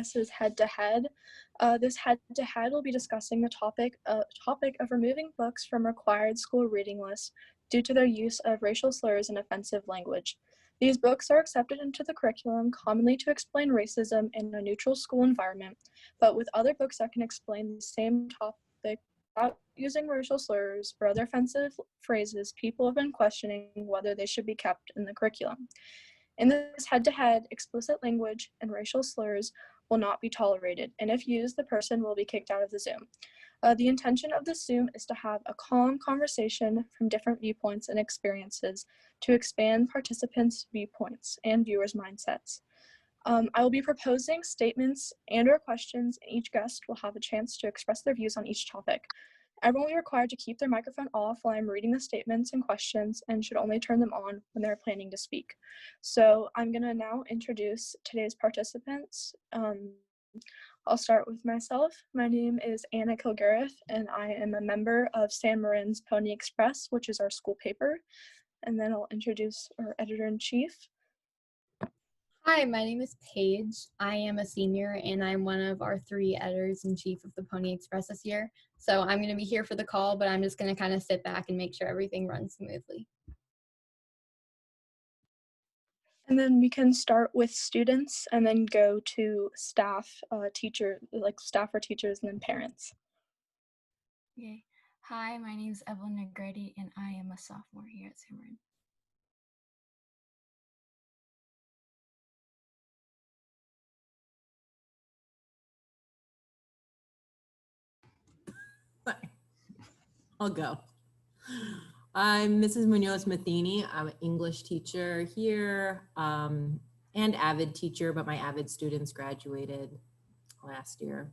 Express's head-to-head. This head-to-head will be discussing the topic of removing books from required school reading lists due to their use of racial slurs and offensive language. These books are accepted into the curriculum commonly to explain racism in a neutral school environment, but with other books that can explain the same topic without using racial slurs or other offensive phrases, people have been questioning whether they should be kept in the curriculum. In this head-to-head, explicit language and racial slurs will not be tolerated, and if used, the person will be kicked out of the Zoom. The intention of the Zoom is to have a calm conversation from different viewpoints and experiences to expand participants' viewpoints and viewers' mindsets. I will be proposing statements and/or questions, and each guest will have a chance to express their views on each topic. Everyone will be required to keep their microphone off while I'm reading the statements and questions and should only turn them on when they're planning to speak. So I'm going to now introduce today's participants. I'll start with myself. My name is Anna Kilgariff, and I am a member of San Marin's Pony Express, which is our school paper. And then I'll introduce our editor-in-chief. Hi, my name is Paige. I am a senior, and I'm one of our 3 editors-in-chief of the Pony Express this year. So I'm going to be here for the call, but I'm just going to kind of sit back and make sure everything runs smoothly. And then we can start with students and then go to staff, staff or teachers, and then parents. Okay. Hi, my name is Evelyn Negrete, and I am a sophomore here at San Marin. I'll go. I'm Mrs. Muñoz Matheny. I'm an English teacher here and AVID teacher, but my AVID students graduated last year.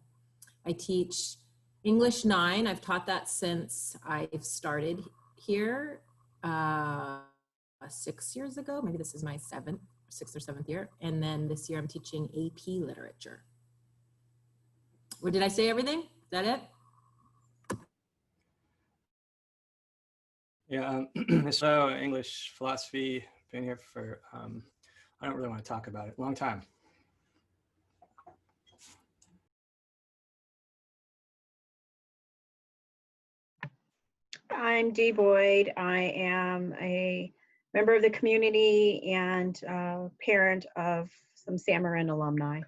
I teach English 9. I've taught that since I've started here 6 years ago. Maybe this is my 6th or 7th year. And then this year I'm teaching AP literature. Or did I say everything? Is that it? Yeah, so English philosophy, been here for, I don't really want to talk about it, long time. I'm Dee Boyd. I am a member of the community and parent of some San Marin alumni.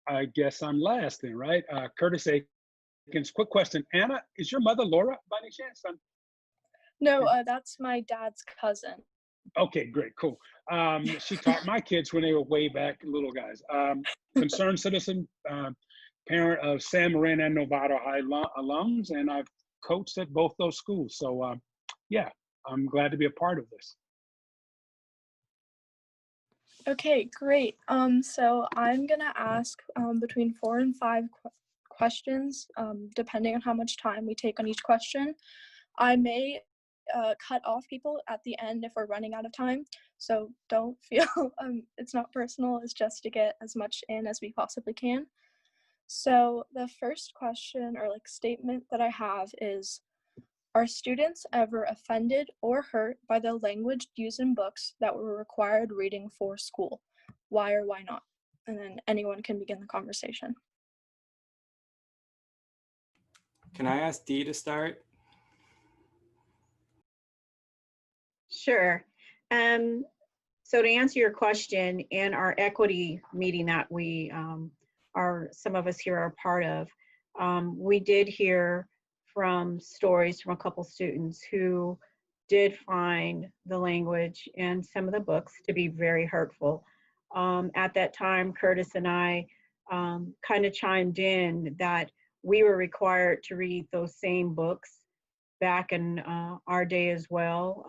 I guess I'm last then, right? Curtis Aikens. Quick question. Anna, is your mother Laura by any chance? No, that's my dad's cousin. Okay, great, cool. She taught my kids when they were way back little guys. Concerned citizen, parent of San Marin and Novato High alums, and I've coached at both those schools. So yeah, I'm glad to be a part of this. Okay, great. So I'm gonna ask between 4 and 5 questions, depending on how much time we take on each question. I may cut off people at the end if we're running out of time, so don't feel it's not personal, it's just to get as much in as we possibly can. So the first question or statement that I have is, are students ever offended or hurt by the language used in books that were required reading for school? Why or why not? And then anyone can begin the conversation. Can I ask Dee to start? Sure. So to answer your question, in our equity meeting that we some of us here are part of, we did hear from stories from a couple students who did find the language in some of the books to be very hurtful. At that time, Curtis and I kind of chimed in that we were required to read those same books back in our day as well.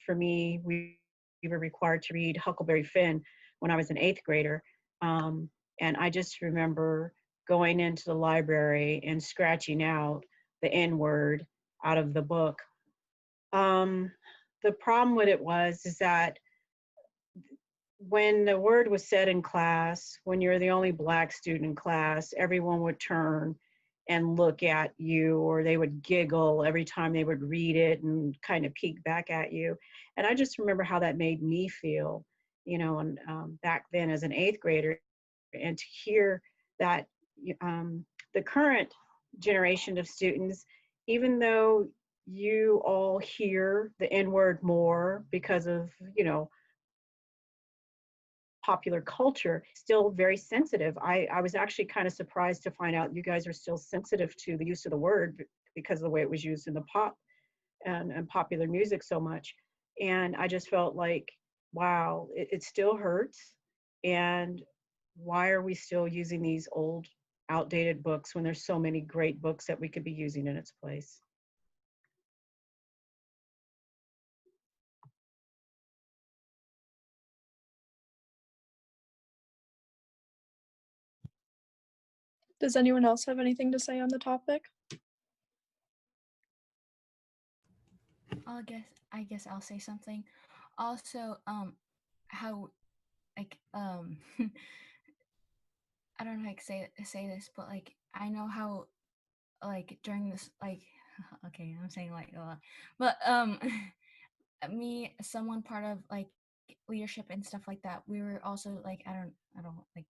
For me, we were required to read Huckleberry Finn when I was an 8th grader. And I just remember going into the library and scratching out the N-word out of the book. The problem with it is that when the word was said in class, when you're the only Black student in class, everyone would turn and look at you, or they would giggle every time they would read it and kind of peek back at you. And I just remember how that made me feel. you know, and back then as an 8th grader, and to hear that the current generation of students, even though you all hear the N-word more because of, you know, popular culture, still very sensitive. I was actually kind of surprised to find out you guys are still sensitive to the use of the word because of the way it was used in the pop and popular music so much. And I just felt like, wow, it still hurts. And why are we still using these old, outdated books when there's so many great books that we could be using in its place? Does anyone else have anything to say on the topic? I guess I'll say something. Also, how like I don't know how to say this, but like I know how like during this like okay, I'm saying like a lot, but me, someone part of like leadership and stuff like that, we were also like I don't like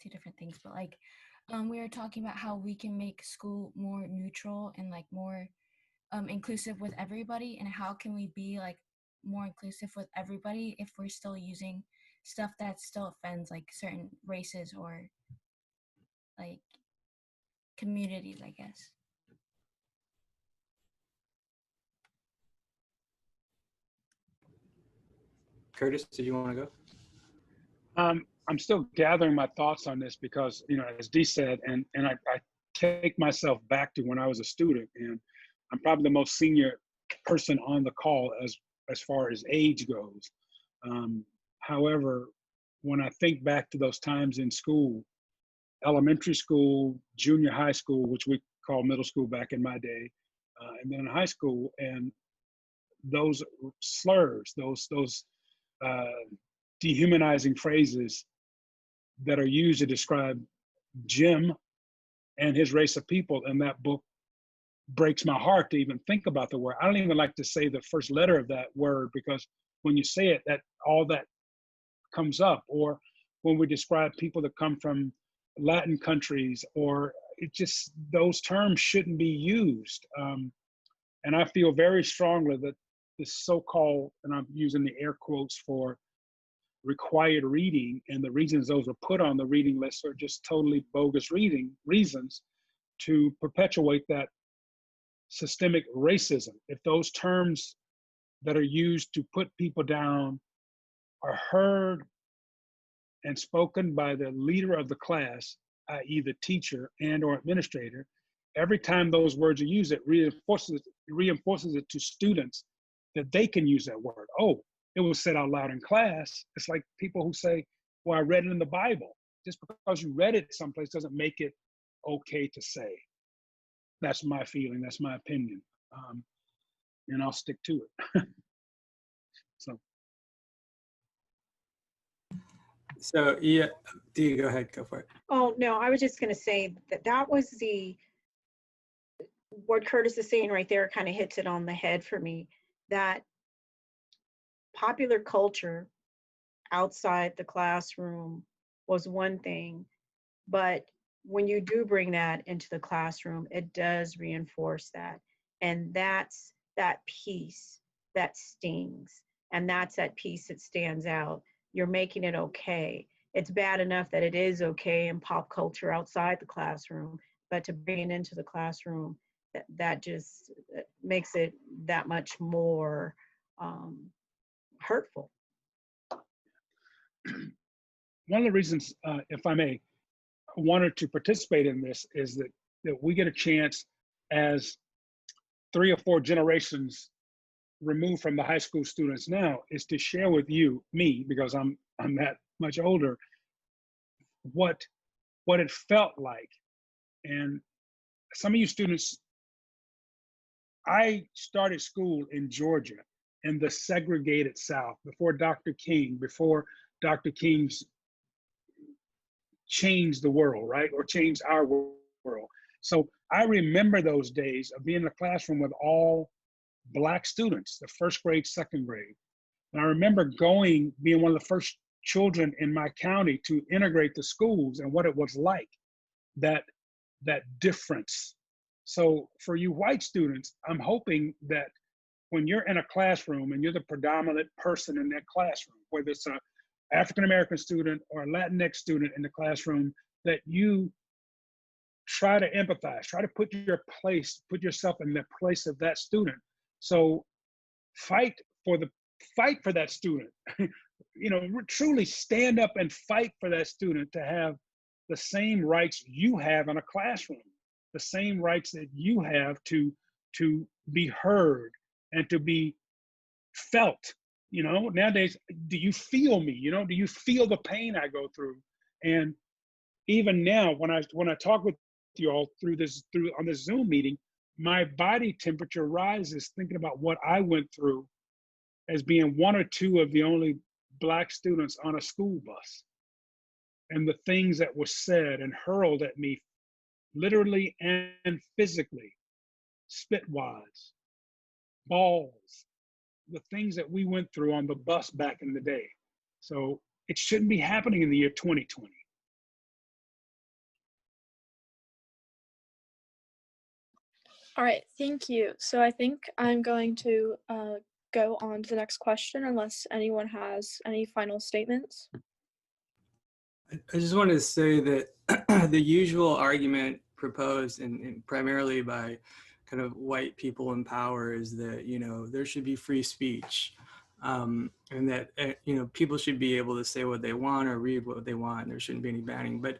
2 different things, but like we were talking about how we can make school more neutral and like more inclusive with everybody, and how can we be like more inclusive with everybody if we're still using stuff that still offends like certain races or like communities, I guess. Curtis, did you want to go? I'm still gathering my thoughts on this because, you know, as Dee said, and I take myself back to when I was a student, and I'm probably the most senior person on the call as far as age goes. However, when I think back to those times in school, elementary school, junior high school, which we call middle school back in my day, and then high school, and those slurs, those dehumanizing phrases that are used to describe Jim and his race of people in that book breaks my heart to even think about the word. I don't even like to say the first letter of that word, because when you say it, that all that comes up. Or when we describe people that come from Latin countries, or it just, those terms shouldn't be used. And I feel very strongly that this so-called, and I'm using the air quotes for required reading, and the reasons those were put on the reading list are just totally bogus reasons to perpetuate that systemic racism. If those terms that are used to put people down are heard and spoken by the leader of the class, i.e. the teacher and or administrator, every time those words are used, it reinforces it to students that they can use that word. Oh, it was said out loud in class. It's like people who say, well, I read it in the Bible. Just because you read it someplace doesn't make it okay to say. That's my feeling, that's my opinion. And I'll stick to it. So yeah, Dee, go ahead, go for it. Oh, no, I was just going to say that was what Curtis is saying right there kind of hits it on the head for me, that popular culture outside the classroom was one thing, but when you do bring that into the classroom, it does reinforce that. And that's that piece that stings. And that's that piece that stands out. You're making it okay. It's bad enough that it is okay in pop culture outside the classroom, but to bring it into the classroom, that just makes it that much more hurtful. One of the reasons, if I may, I wanted to participate in this is that we get a chance as 3 or 4 generations removed from the high school students now, is to share with me, because I'm that much older, what it felt like. And some of you students, I started school in Georgia in the segregated South before Dr. King's changed the world, right? Or changed our world. So I remember those days of being in a classroom with all Black students, the first grade, second grade. And I remember being one of the first children in my county to integrate the schools and what it was like, that difference. So for you white students, I'm hoping that when you're in a classroom and you're the predominant person in that classroom, whether it's a African-American student or a Latinx student in the classroom, that you try to empathize, try to put yourself in the place of that student. So fight for that student. You know, truly stand up and fight for that student to have the same rights you have in a classroom, the same rights that you have to be heard and to be felt. You know, nowadays, do you feel me? You know, do you feel the pain I go through? And even now, when I talk with you all on this Zoom meeting, my body temperature rises thinking about what I went through as being one or two of the only Black students on a school bus, and the things that were said and hurled at me, literally and physically, spit wads, balls, the things that we went through on the bus back in the day. So it shouldn't be happening in the year 2020. All right, thank you. So I think I'm going to go on to the next question unless anyone has any final statements. I just wanted to say that the usual argument proposed and primarily by kind of white people in power is that, you know, there should be free speech, and that, you know, people should be able to say what they want or read what they want, and there shouldn't be any banning. But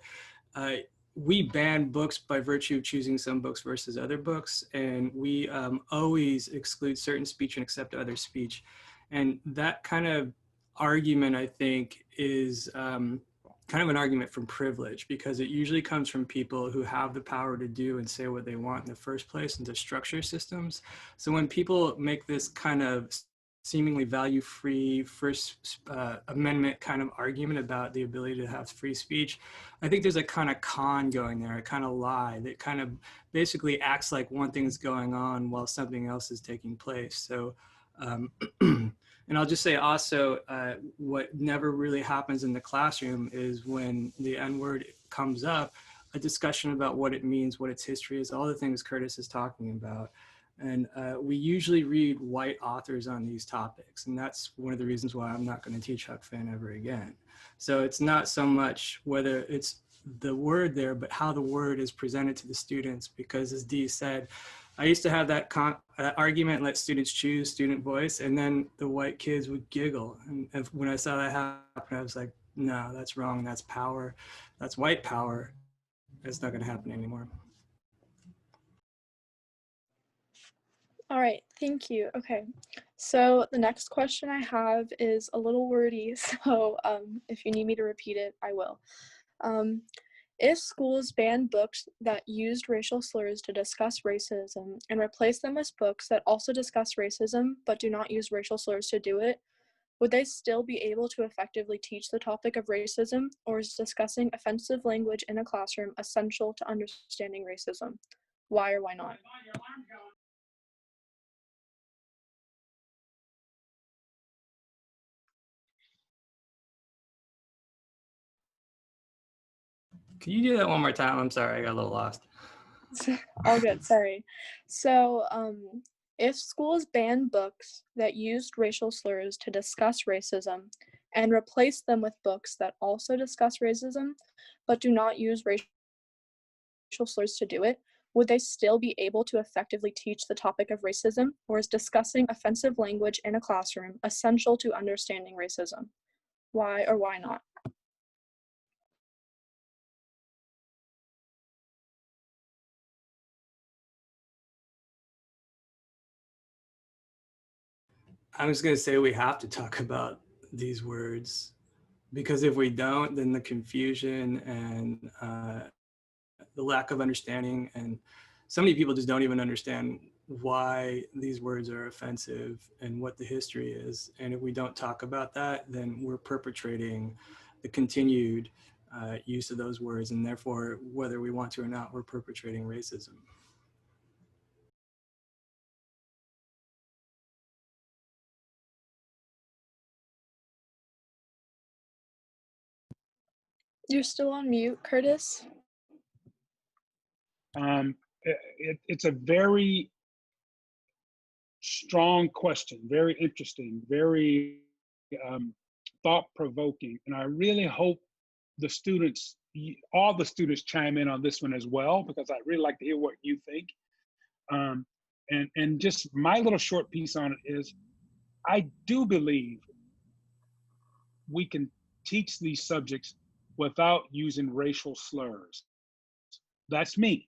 we ban books by virtue of choosing some books versus other books, and we always exclude certain speech and accept other speech. And that kind of argument, I think, is kind of an argument from privilege, because it usually comes from people who have the power to do and say what they want in the first place and to structure systems. So when people make this kind of seemingly value-free First Amendment kind of argument about the ability to have free speech, I think there's a kind of con going there, a kind of lie that kind of basically acts like one thing's going on while something else is taking place. So, and I'll just say also, what never really happens in the classroom is when the N-word comes up, a discussion about what it means, what its history is, all the things Curtis is talking about. And we usually read white authors on these topics. And that's one of the reasons why I'm not going to teach Huck Finn ever again. So it's not so much whether it's the word there, but how the word is presented to the students. Because as Dee said, I used to have that argument, let students choose student voice, and then the white kids would giggle. And when I saw that happen, I was like, no, that's wrong. That's power. That's white power. It's not going to happen anymore. All right, thank you. Okay, so the next question I have is a little wordy, so if you need me to repeat it, I will. If schools ban books that used racial slurs to discuss racism and replace them with books that also discuss racism but do not use racial slurs to do it, would they still be able to effectively teach the topic of racism, or is discussing offensive language in a classroom essential to understanding racism? Why or why not? Can you do that one more time? I'm sorry, I got a little lost. All good, sorry. So, if schools ban books that used racial slurs to discuss racism and replace them with books that also discuss racism but do not use racial slurs to do it, would they still be able to effectively teach the topic of racism, or is discussing offensive language in a classroom essential to understanding racism? Why or why not? I was going to say we have to talk about these words, because if we don't, then the confusion and the lack of understanding, and so many people just don't even understand why these words are offensive and what the history is. And if we don't talk about that, then we're perpetrating the continued use of those words, and therefore, whether we want to or not, we're perpetrating racism. You're still on mute, Curtis. It's a very strong question, very interesting, very thought-provoking, and I really hope the students, all the students, chime in on this one as well, because I'd really like to hear what you think. And just my little short piece on it is, I do believe we can teach these subjects without using racial slurs. That's me.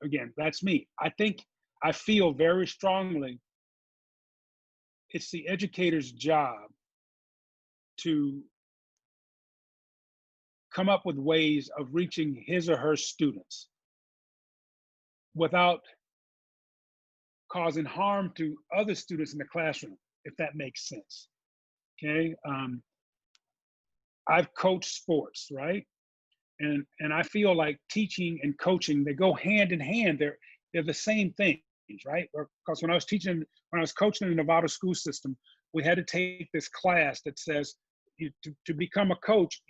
Again, that's me. I feel very strongly it's the educator's job to come up with ways of reaching his or her students without causing harm to other students in the classroom, if that makes sense. Okay. I've coached sports, right? And I feel like teaching and coaching, they go hand in hand. They're the same things, right? Because when I was coaching in the Nevada school system, we had to take this class that says to become a coach,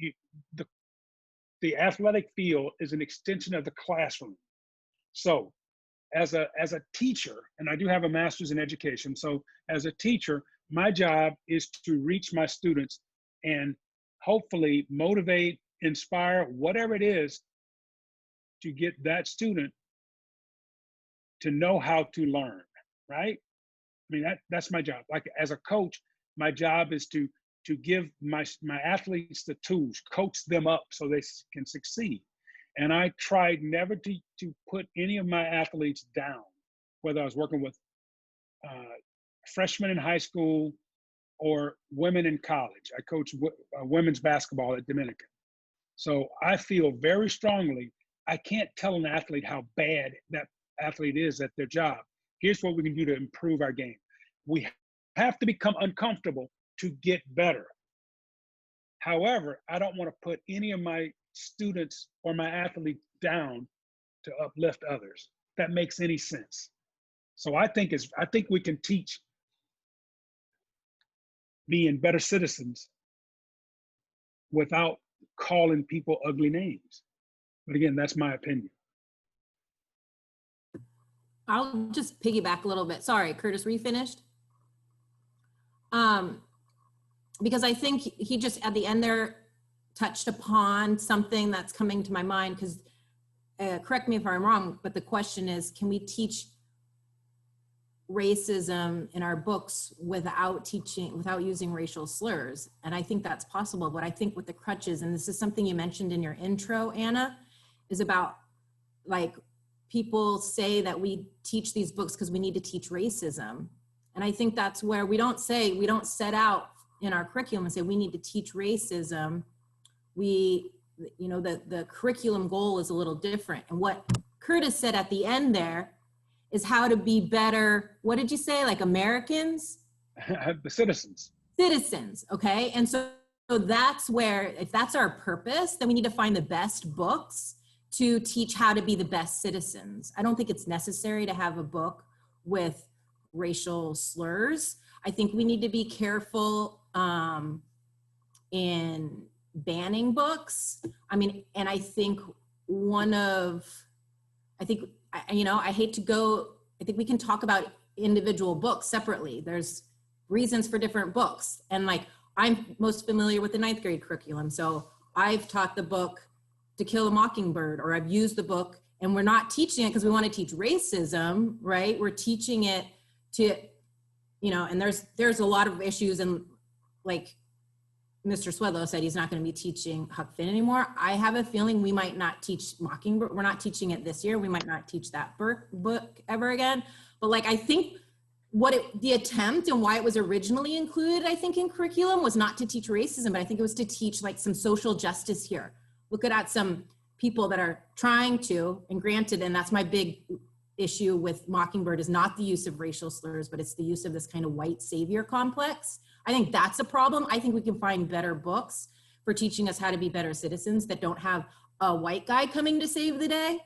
the athletic field is an extension of the classroom. So as a teacher, and I do have a master's in education, so as a teacher, my job is to reach my students and hopefully motivate, inspire, whatever it is, to get that student to know how to learn, right? I mean, that's my job. Like as a coach, my job is to give my athletes the tools, coach them up so they can succeed. And I tried never to put any of my athletes down, whether I was working with freshmen in high school or women in college. I coach women's basketball at Dominican. So I feel very strongly, I can't tell an athlete how bad that athlete is at their job. Here's what we can do to improve our game. We have to become uncomfortable to get better. However, I don't want to put any of my students or my athletes down to uplift others. If that makes any sense. So I think we can teach being better citizens without calling people ugly names. But again, that's my opinion. I'll just piggyback a little bit. Sorry, Curtis, were you finished? Because I think he just at the end there touched upon something that's coming to my mind, because correct me if I'm wrong, but the question is, can we teach racism in our books without using racial slurs? And I think that's possible, but I think with the crutches, and this is something you mentioned in your intro, Anna, is about like people say that we teach these books because we need to teach racism. And I think that's where we don't set out in our curriculum and say we need to teach racism. The curriculum goal is a little different. And what Curtis said at the end there is how to be better, what did you say, like Americans? The citizens. Citizens, okay? And so that's where, if that's our purpose, then we need to find the best books to teach how to be the best citizens. I don't think it's necessary to have a book with racial slurs. I think we need to be careful in banning books. I mean, and I think I think we can talk about individual books separately. There's reasons for different books. And like, I'm most familiar with the 9th grade curriculum. So I've taught the book To Kill a Mockingbird, or I've used the book, and we're not teaching it because we want to teach racism, right? We're teaching it to, and there's a lot of issues, and like Mr. Swedlow said, he's not going to be teaching Huck Finn anymore. I have a feeling we might not teach Mockingbird. We're not teaching it this year. We might not teach that book ever again. But like, I think the attempt and why it was originally included, I think, in curriculum was not to teach racism, but I think it was to teach like some social justice here. Look at some people that are trying to, and granted, and that's my big issue with Mockingbird, is not the use of racial slurs, but it's the use of this kind of white savior complex. I think that's a problem. I think we can find better books for teaching us how to be better citizens that don't have a white guy coming to save the day.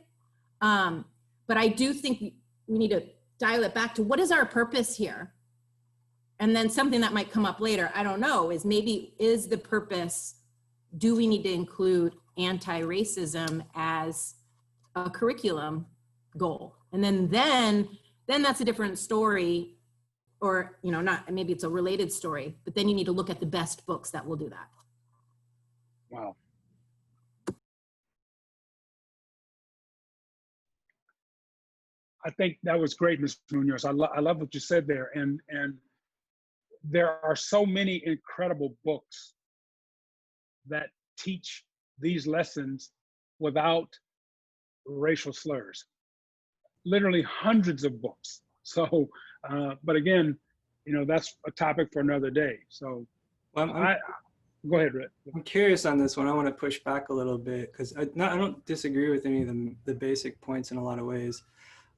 But I do think we need to dial it back to what is our purpose here? And then something that might come up later, I don't know, is maybe is the purpose, do we need to include anti-racism as a curriculum goal. And then that's a different story, or, you know, not, maybe it's a related story, but then you need to look at the best books that will do that. Wow. I think that was great, Ms. Munoz. I love what you said there. And there are so many incredible books that teach these lessons without racial slurs. Literally hundreds of books. So, but again, you know, that's a topic for another day. So Well, go ahead, Rick. I'm curious on this one. I want to push back a little bit because I don't disagree with any of the basic points in a lot of ways.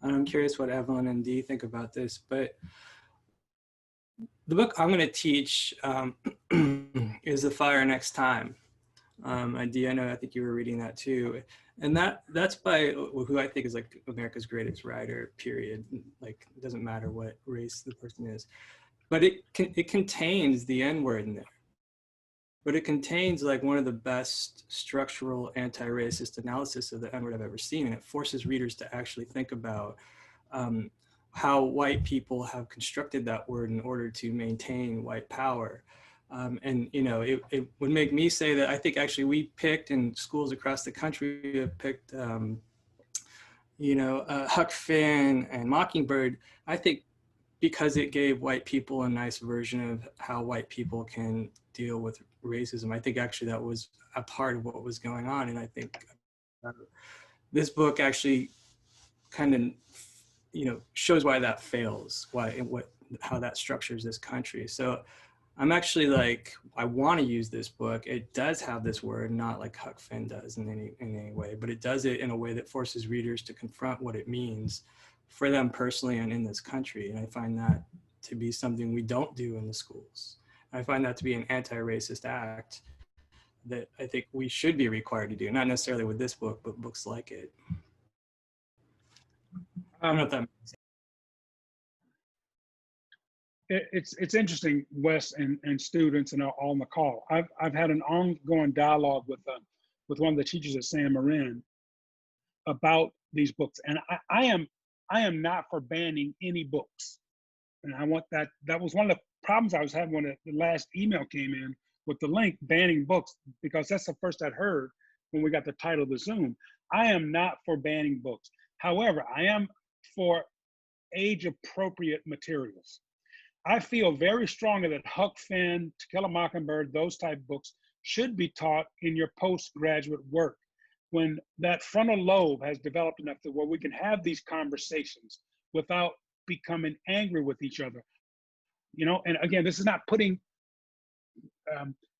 And I'm curious what Evelyn and Dee think about this. But the book I'm going to teach is The Fire Next Time. Dee, I think you were reading that too. And that's by who I think is like America's greatest writer, period. Like, it doesn't matter what race the person is. But it contains the N-word in there. But it contains like one of the best structural anti-racist analysis of the N-word I've ever seen. And it forces readers to actually think about how white people have constructed that word in order to maintain white power. And, you know, it would make me say that I think actually we picked in schools across the country, we have picked, you know, Huck Finn and Mockingbird, I think because it gave white people a nice version of how white people can deal with racism. I think actually that was a part of what was going on. And I think this book actually kind of, you know, shows why that fails, how that structures this country. So I'm actually like, I want to use this book. It does have this word, not like Huck Finn does in any way, but it does it in a way that forces readers to confront what it means for them personally and in this country. And I find that to be something we don't do in the schools. I find that to be an anti-racist act that I think we should be required to do, not necessarily with this book, but books like it. I don't know if that makes sense. It's interesting, Wes and students and all on the call. I've had an ongoing dialogue with one of the teachers at San Marin about these books, and I am not for banning any books, and I want that. That was one of the problems I was having when the last email came in with the link banning books, because that's the first I'd heard when we got the title of the Zoom. I am not for banning books. However, I am for age-appropriate materials. I feel very strongly that Huck Finn, To Kill a Mockingbird, those type of books should be taught in your postgraduate work when that frontal lobe has developed enough to where we can have these conversations without becoming angry with each other. You know, and again, this is not putting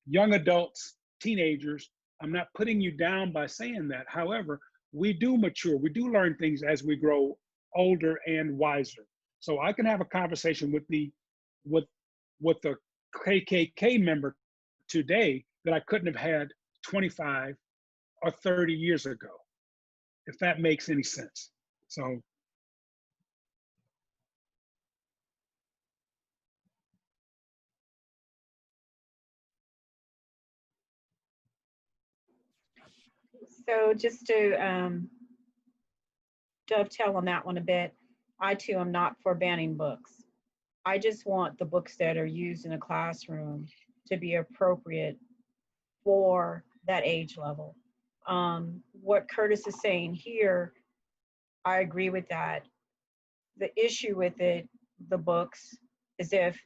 young adults, teenagers, I'm not putting you down by saying that. However, we do mature, we do learn things as we grow older and wiser. So I can have a conversation with the KKK member today that I couldn't have had 25 or 30 years ago, if that makes any sense. So. So just to dovetail on that one a bit, I too am not for banning books. I just want the books that are used in a classroom to be appropriate for that age level. What Curtis is saying here, I agree with that. The issue with it, the books, is if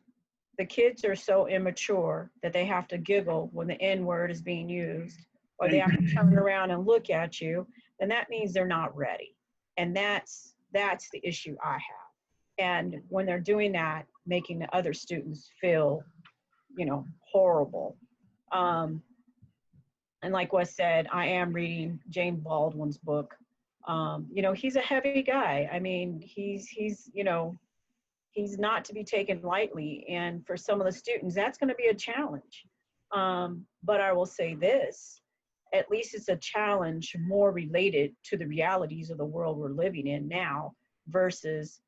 the kids are so immature that they have to giggle when the N-word is being used, or they have to turn around and look at you, then that means they're not ready. And that's the issue I have. And when they're doing that, making the other students feel, you know, horrible. And like Wes said, I am reading James Baldwin's book. You know, he's a heavy guy. I mean, he's you know, he's not to be taken lightly. And for some of the students, that's going to be a challenge. But I will say this, at least it's a challenge more related to the realities of the world we're living in now versus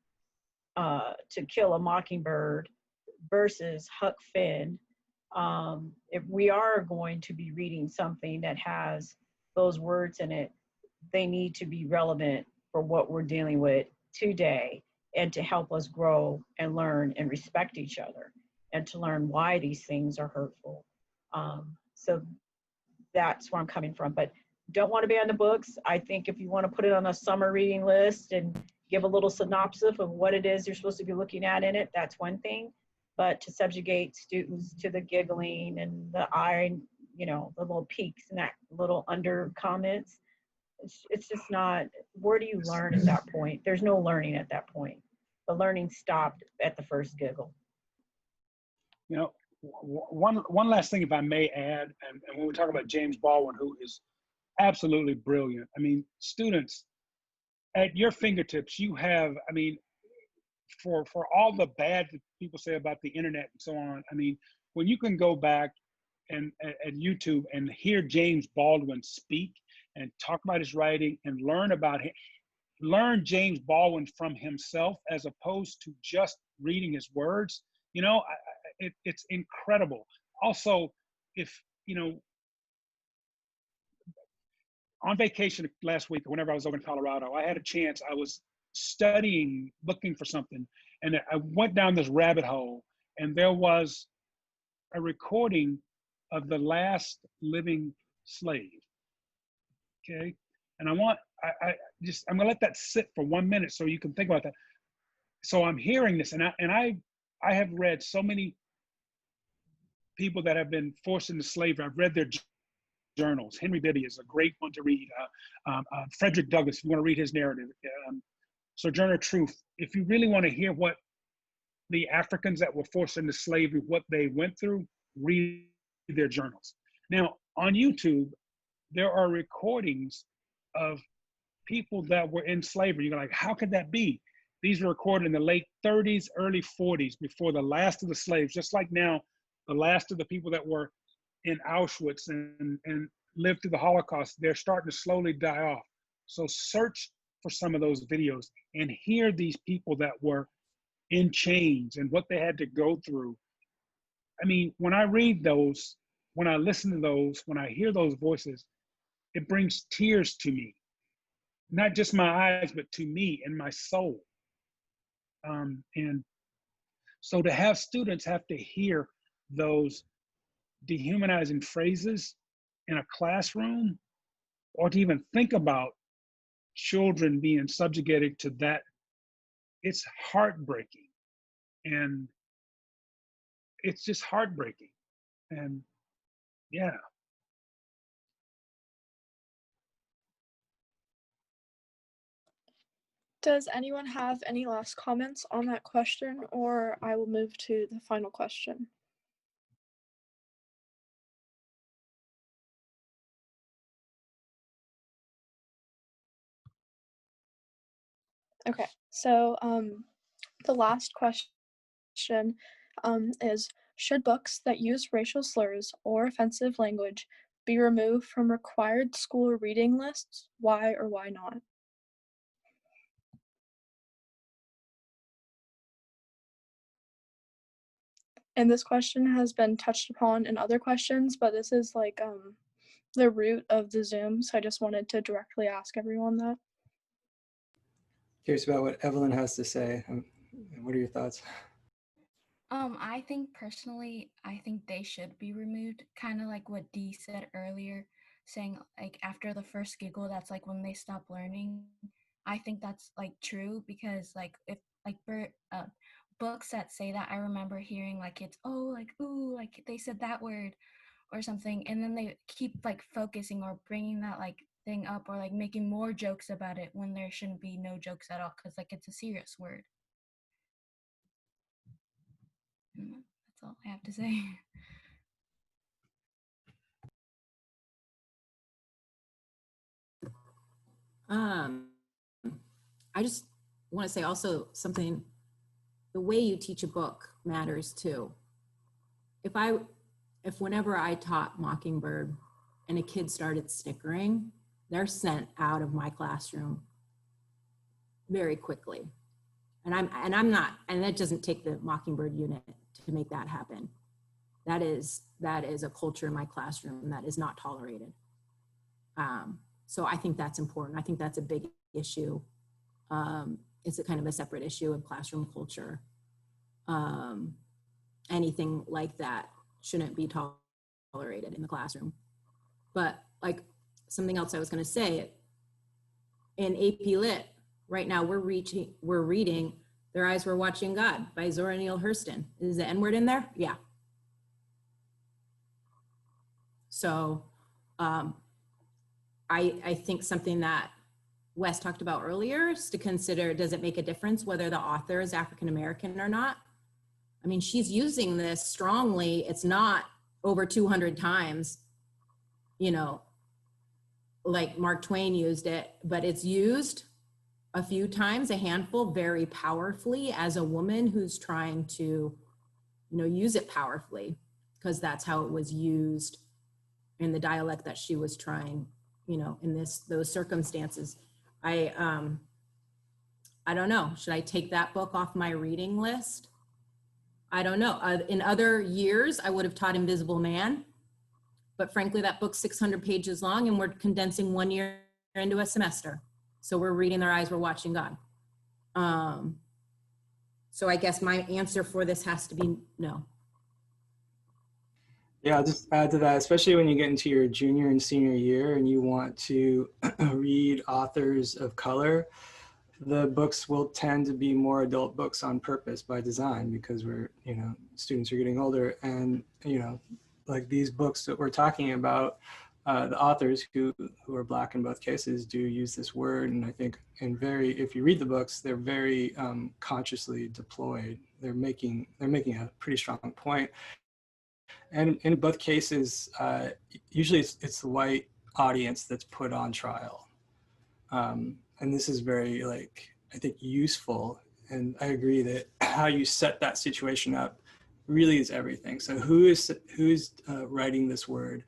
To Kill a Mockingbird versus Huck Finn. If we are going to be reading something that has those words in it, they need to be relevant for what we're dealing with today, and to help us grow and learn and respect each other, and to learn why these things are hurtful. So that's where I'm coming from. But don't want to ban the books. I think if you want to put it on a summer reading list and give a little synopsis of what it is you're supposed to be looking at in it, that's one thing. But to subjugate students to the giggling and the eye, you know, the little peaks and that little under comments, it's just not, where do you learn at that point? There's no learning at that point. The learning stopped at the first giggle. You know, one last thing, if I may add, and when we talk about James Baldwin, who is absolutely brilliant. I mean, students, at your fingertips, you have, I mean, for all the bad that people say about the internet and so on, I mean, when you can go back and at YouTube and hear James Baldwin speak and talk about his writing and learn about him, learn James Baldwin from himself as opposed to just reading his words, you know, it's incredible. Also, if, you know, on vacation last week, whenever I was over in Colorado, I had a chance, I was studying, looking for something, and I went down this rabbit hole, and there was a recording of the last living slave, okay? And I'm gonna let that sit for 1 minute so you can think about that. So I'm hearing this, and I have read so many people that have been forced into slavery. I've read their journals. Henry Bibby is a great one to read. Frederick Douglass, if you want to read his narrative. Sojourner Truth, if you really want to hear what the Africans that were forced into slavery, what they went through, read their journals. Now, on YouTube, there are recordings of people that were in slavery. You're like, how could that be? These were recorded in the late 30s, early 40s, before the last of the slaves, just like now, the last of the people that were in Auschwitz and lived through the Holocaust, they're starting to slowly die off. So search for some of those videos and hear these people that were in chains and what they had to go through. I mean, when I read those, when I listen to those, when I hear those voices, it brings tears to me. Not just my eyes, but to me and my soul. And so to have students have to hear those dehumanizing phrases in a classroom, or to even think about children being subjugated to that, it's heartbreaking. And it's just heartbreaking. And yeah. Does anyone have any last comments on that question, or I will move to the final question? Okay, so the last question is, should books that use racial slurs or offensive language be removed from required school reading lists? Why or why not? And this question has been touched upon in other questions, but this is like the root of the Zoom, so I just wanted to directly ask everyone that. Curious about what Evelyn has to say. What are your thoughts? I think personally, I think they should be removed. Kind of like what Dee said earlier, saying like after the first giggle, that's like when they stop learning. I think that's like true, because like if like books that say that, I remember hearing like it's, oh, like, ooh, like they said that word or something, and then they keep like focusing or bringing that like thing up, or like making more jokes about it when there shouldn't be no jokes at all, because like it's a serious word. That's all I have to say. I just want to say also something, the way you teach a book matters too. If whenever I taught Mockingbird and a kid started snickering, they're sent out of my classroom very quickly. And that doesn't take the Mockingbird unit to make that happen. That is a culture in my classroom that is not tolerated. So I think that's important. I think that's a big issue. It's a kind of a separate issue of classroom culture. Anything like that shouldn't be tolerated in the classroom. But like something else I was going to say, in AP Lit, right now we're reading Their Eyes Were Watching God by Zora Neale Hurston. Is the N-word in there? Yeah. So I think something that Wes talked about earlier is to consider, does it make a difference whether the author is African-American or not? I mean, she's using this strongly. It's not over 200 times, you know, like Mark Twain used it, but it's used a few times, a handful, very powerfully as a woman who's trying to, you know, use it powerfully, because that's how it was used in the dialect that she was trying, you know, in those circumstances. I don't know, should I take that book off my reading list? I don't know. In other years, I would have taught Invisible Man, but frankly, that book's 600 pages long and we're condensing 1 year into a semester. So we're reading Their Eyes Were Watching God. So I guess my answer for this has to be no. Yeah, I'll just add to that, especially when you get into your junior and senior year and you want to read authors of color, the books will tend to be more adult books on purpose by design, because we're, you know, students are getting older, and, you know, like these books that we're talking about, the authors who are Black in both cases do use this word. And I think if you read the books, they're very consciously deployed. They're making a pretty strong point. And in both cases, usually it's the white audience that's put on trial. And this is very, like, I think useful. And I agree that how you set that situation up really is everything. So who's writing this word?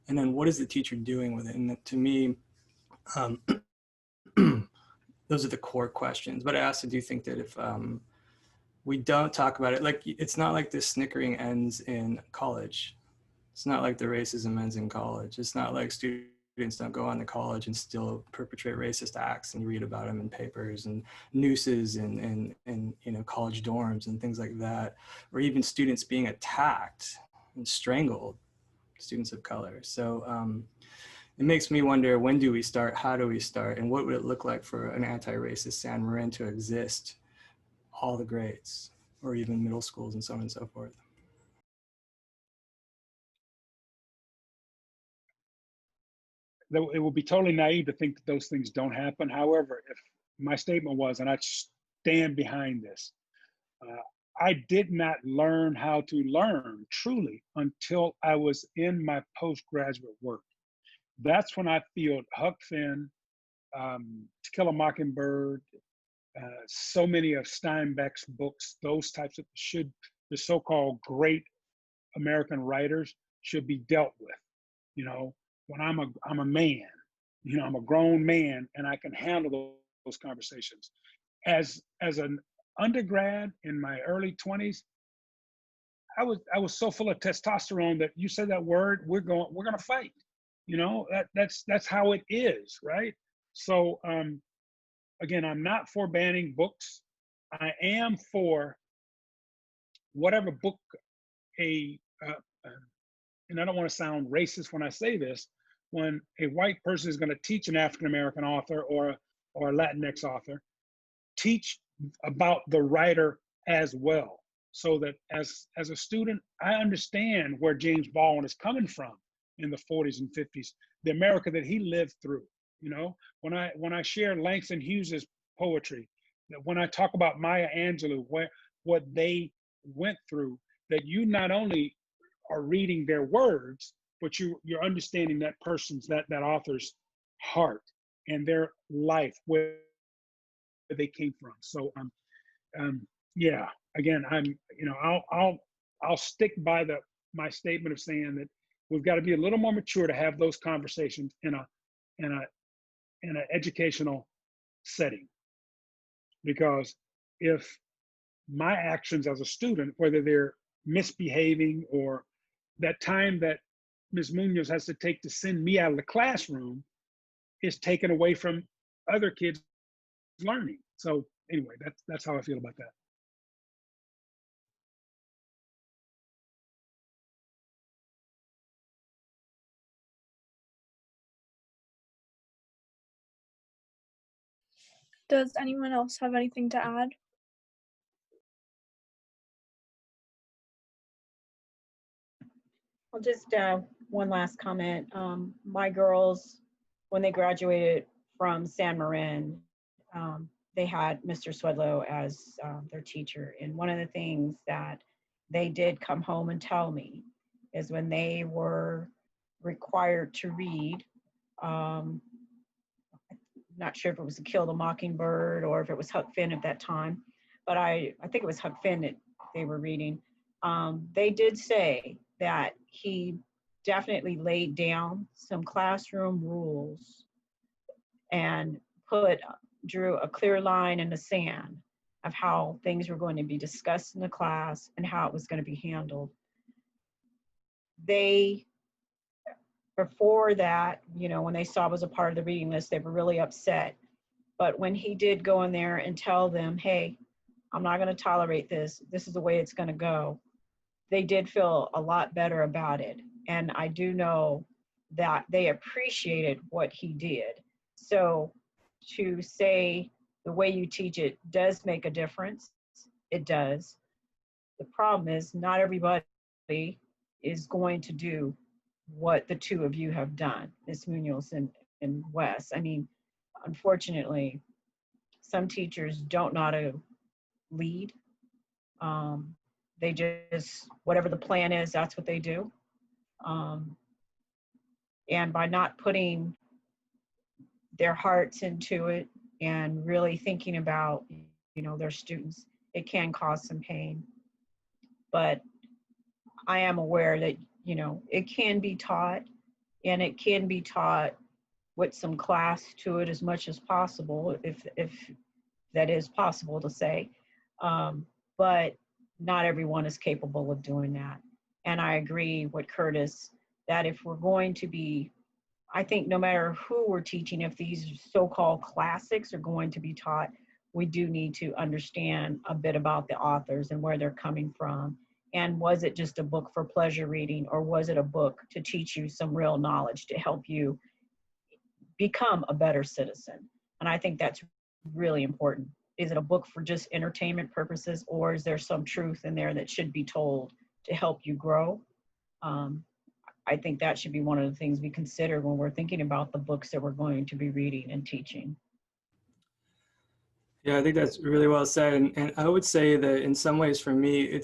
And then what is the teacher doing with it? And to me, those are the core questions. But I also do think that if we don't talk about it, like, it's not like the snickering ends in college. It's not like the racism ends in college. It's not like students don't go on to college and still perpetrate racist acts and you read about them in papers, and nooses and you know, college dorms and things like that, or even students being attacked and strangled, students of color. So it makes me wonder, when do we start? How do we start? And what would it look like for an anti-racist San Marin to exist all the grades, or even middle schools and so on and so forth? It would be totally naive to think that those things don't happen. However, if my statement was, and I stand behind this, I did not learn how to learn truly until I was in my postgraduate work. That's when I feel Huck Finn, To Kill a Mockingbird, so many of Steinbeck's books, those types of the so-called great American writers should be dealt with. You know, when I'm a man, you know, I'm a grown man and I can handle those conversations. As an undergrad in my early 20s, I was so full of testosterone that you said that word, we're gonna fight. You know, that's how it is, right? So again, I'm not for banning books. I am for whatever book and I don't want to sound racist when I say this, when a white person is going to teach an African-American author or a Latinx author, teach about the writer as well. So that as a student, I understand where James Baldwin is coming from in the 40s and 50s, the America that he lived through. You know, when I share Langston Hughes's poetry, when I talk about Maya Angelou, what they went through, that you not only are reading their words, but you're understanding that person's, that author's heart and their life, where they came from. So yeah, again, I'll stick by my statement of saying that we've got to be a little more mature to have those conversations in an educational setting. Because if my actions as a student, whether they're misbehaving or that time that Ms. Muñoz has to take to send me out of the classroom is taken away from other kids learning. So anyway, that's how I feel about that. Does anyone else have anything to add? Well, just one last comment. My girls, when they graduated from San Marin, they had Mr. Swedlow as their teacher. And one of the things that they did come home and tell me is when they were required to read, not sure if it was To Kill the Mockingbird or if it was Huck Finn at that time, but I think it was Huck Finn that they were reading. They did say that he definitely laid down some classroom rules and drew a clear line in the sand of how things were going to be discussed in the class and how it was going to be handled. They, before that, you know, when they saw I was a part of the reading list, they were really upset. But when he did go in there and tell them, hey, I'm not going to tolerate this, this is the way it's going to go, they did feel a lot better about it. And I do know that they appreciated what he did. So to say the way you teach it does make a difference, it does. The problem is not everybody is going to do what the two of you have done, Ms. Muñoz and Wes. I mean, unfortunately, some teachers don't know how to lead. They just, whatever the plan is, that's what they do. And by not putting their hearts into it and really thinking about, you know, their students, it can cause some pain. But I am aware that, you know, it can be taught, and it can be taught with some class to it as much as possible, if that is possible to say. But not everyone is capable of doing that. And I agree with Curtis that if we're going to be, I think no matter who we're teaching, if these so-called classics are going to be taught, we do need to understand a bit about the authors and where they're coming from. And was it just a book for pleasure reading, or was it a book to teach you some real knowledge to help you become a better citizen? And I think that's really important. Is it a book for just entertainment purposes, or is there some truth in there that should be told to help you grow? I think that should be one of the things we consider when we're thinking about the books that we're going to be reading and teaching. Yeah, I think that's really well said. And I would say that in some ways for me,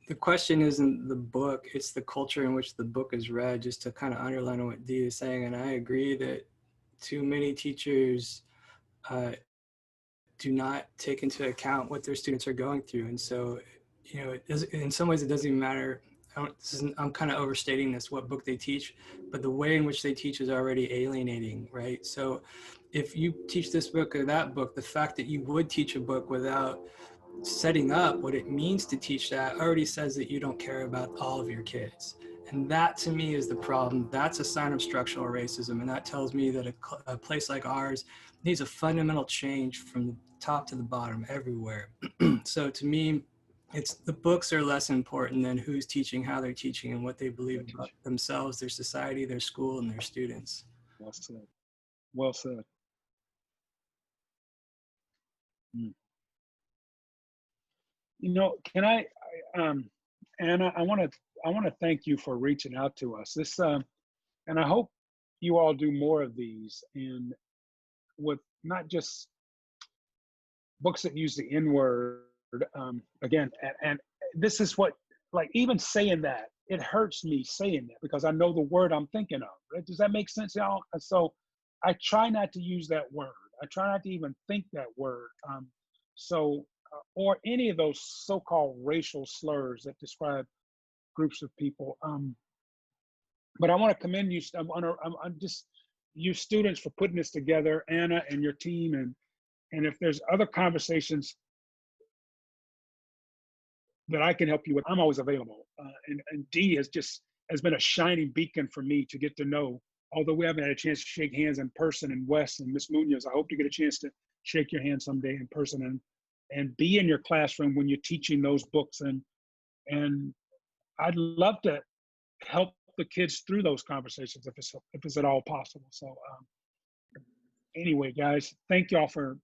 the question isn't the book, it's the culture in which the book is read, just to kind of underline what Dee is saying. And I agree that too many teachers do not take into account what their students are going through. And so, you know, in some ways it doesn't even matter. I'm kind of overstating this, what book they teach, but the way in which they teach is already alienating, right? So if you teach this book or that book, the fact that you would teach a book without setting up what it means to teach that already says that you don't care about all of your kids. And that to me is the problem. That's a sign of structural racism. And that tells me that a place like ours needs a fundamental change from the top to the bottom everywhere. So to me, it's the books are less important than who's teaching, how they're teaching, and what they believe about themselves, their society, their school, and their students. Well said. Well said. You know, can Anna, I want to thank you for reaching out to us. And I hope you all do more of these, and with not just books that use the N-word. Again, and this is what, like, even saying that, it hurts me saying that because I know the word I'm thinking of. Right? Does that make sense, y'all? So I try not to use that word. I try not to even think that word. Or any of those so-called racial slurs that describe groups of people. But I want to commend you. I'm just you students for putting this together, Anna and your team, and if there's other conversations that I can help you with, I'm always available. And Dee has been a shining beacon for me to get to know although we haven't had a chance to shake hands in person, and Wes and Miss Muñoz, I hope to get a chance to shake your hand someday in person and be in your classroom when you're teaching those books. And I'd love to help the kids through those conversations if it's at all possible. So anyway, guys, thank y'all for